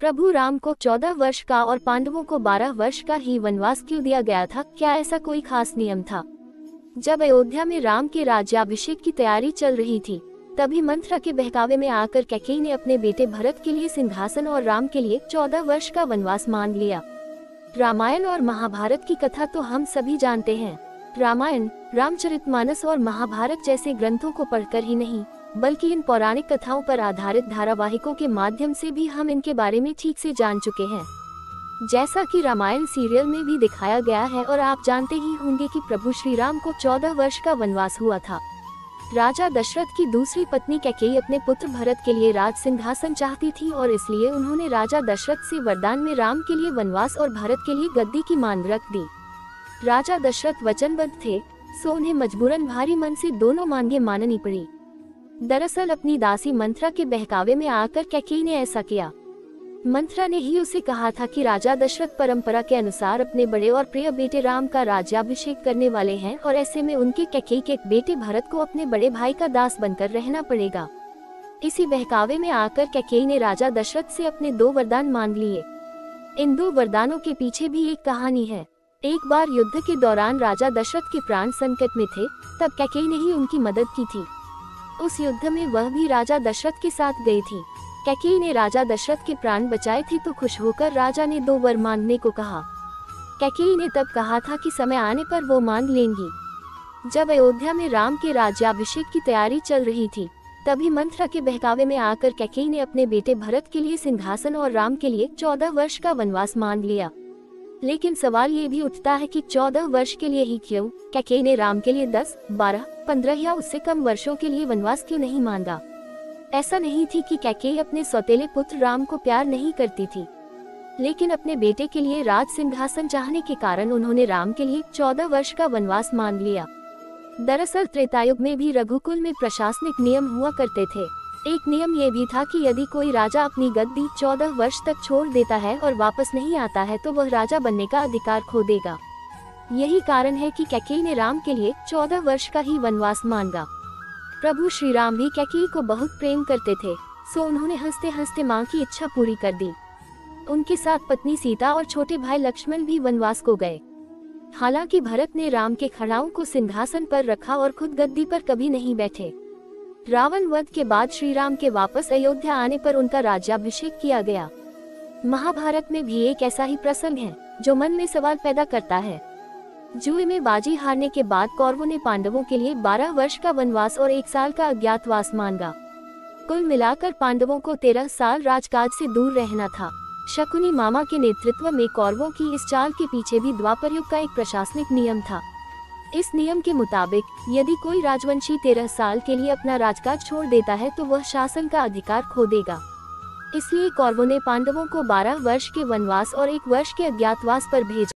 प्रभु राम को 14 वर्ष का और पांडवों को 12 वर्ष का ही वनवास क्यों दिया गया था? क्या ऐसा कोई खास नियम था? जब अयोध्या में राम के राज्याभिषेक की तैयारी चल रही थी, तभी मंथरा के बहकावे में आकर कैकेयी ने अपने बेटे भरत के लिए सिंहासन और राम के लिए 14 वर्ष का वनवास मांग लिया। रामायण और महाभारत की कथा तो हम सभी जानते हैं। रामायण, रामचरितमानस और महाभारत जैसे ग्रंथों को पढ़कर ही नहीं, बल्कि इन पौराणिक कथाओं पर आधारित धारावाहिकों के माध्यम से भी हम इनके बारे में ठीक से जान चुके हैं। जैसा कि रामायण सीरियल में भी दिखाया गया है और आप जानते ही होंगे कि प्रभु श्री राम को 14 वर्ष का वनवास हुआ था। राजा दशरथ की दूसरी पत्नी कैकेयी अपने पुत्र भरत के लिए राज सिंहासन चाहती थी और इसलिए उन्होंने राजा दशरथ से वरदान में राम के लिए वनवास और भरत के लिए गद्दी की मांग रख दी। राजा दशरथ वचनबद्ध थे, सो उन्हें मजबूरन भारी मन से दोनों मांगे माननी पड़ी। दरअसल अपनी दासी मंथरा के बहकावे में आकर कैकेयी ने ऐसा किया। मंथरा ने ही उसे कहा था कि राजा दशरथ परंपरा के अनुसार अपने बड़े और प्रिय बेटे राम का राज्याभिषेक करने वाले हैं और ऐसे में उनके कैकेयी के बेटे भरत को अपने बड़े भाई का दास बनकर रहना पड़ेगा। इसी बहकावे में आकर कैकेयी ने राजा दशरथ से अपने 2 वरदान मांग लिए। इन 2 वरदानों के पीछे भी एक कहानी है। एक बार युद्ध के दौरान राजा दशरथ के प्राण संकट में थे, तब कैकेयी ने ही उनकी मदद की थी। उस युद्ध में वह भी राजा दशरथ के साथ गई थी। कैकेयी ने राजा दशरथ के प्राण बचाए थे तो खुश होकर राजा ने 2 वर मांगने को कहा। कैकेयी ने तब कहा था कि समय आने पर वो मांग लेंगी। जब अयोध्या में राम के राज्याभिषेक की तैयारी चल रही थी, तभी मंथरा के बहकावे में आकर कैकेयी ने अपने बेटे भरत के लिए सिंहासन और राम के लिए 14 वर्ष का वनवास मांग लिया। लेकिन सवाल ये भी उठता है कि 14 वर्ष के लिए ही क्यों? कैकेयी ने राम के लिए 10, 12, 15 या उससे कम वर्षों के लिए वनवास क्यों नहीं मांगा? ऐसा नहीं थी कि कैकेयी अपने सौतेले पुत्र राम को प्यार नहीं करती थी, लेकिन अपने बेटे के लिए राज सिंहासन चाहने के कारण उन्होंने राम के लिए 14 वर्ष का वनवास मांग लिया। दरअसल त्रेतायुग में भी रघुकुल में प्रशासनिक नियम हुआ करते थे। एक नियम ये भी था कि यदि कोई राजा अपनी गद्दी 14 वर्ष तक छोड़ देता है और वापस नहीं आता है तो वह राजा बनने का अधिकार खो देगा। यही कारण है कि कैकेयी ने राम के लिए 14 वर्ष का ही वनवास मांगा। प्रभु श्री राम भी कैकेयी को बहुत प्रेम करते थे, सो उन्होंने हंसते हंसते मां की इच्छा पूरी कर दी। उनके साथ पत्नी सीता और छोटे भाई लक्ष्मण भी वनवास को गए। हालांकि भरत ने राम के खड़ाओं को सिंहासन पर रखा और खुद गद्दी पर कभी नहीं बैठे। रावण वध के बाद श्री राम के वापस अयोध्या आने पर उनका राज्याभिषेक किया गया। महाभारत में भी एक ऐसा ही प्रसंग है जो मन में सवाल पैदा करता है। जुए में बाजी हारने के बाद कौरवों ने पांडवों के लिए 12 वर्ष का वनवास और 1 साल का अज्ञातवास मांगा। कुल मिलाकर पांडवों को 13 साल राजकाज से दूर रहना था। शकुनी मामा के नेतृत्व में कौरवों की इस चाल के पीछे भी द्वापर युग का एक प्रशासनिक नियम था। इस नियम के मुताबिक यदि कोई राजवंशी 13 साल के लिए अपना राजकाज छोड़ देता है तो वह शासन का अधिकार खो देगा। इसलिए कौरवों ने पांडवों को 12 वर्ष के वनवास और 1 वर्ष के अज्ञातवास पर भेजा।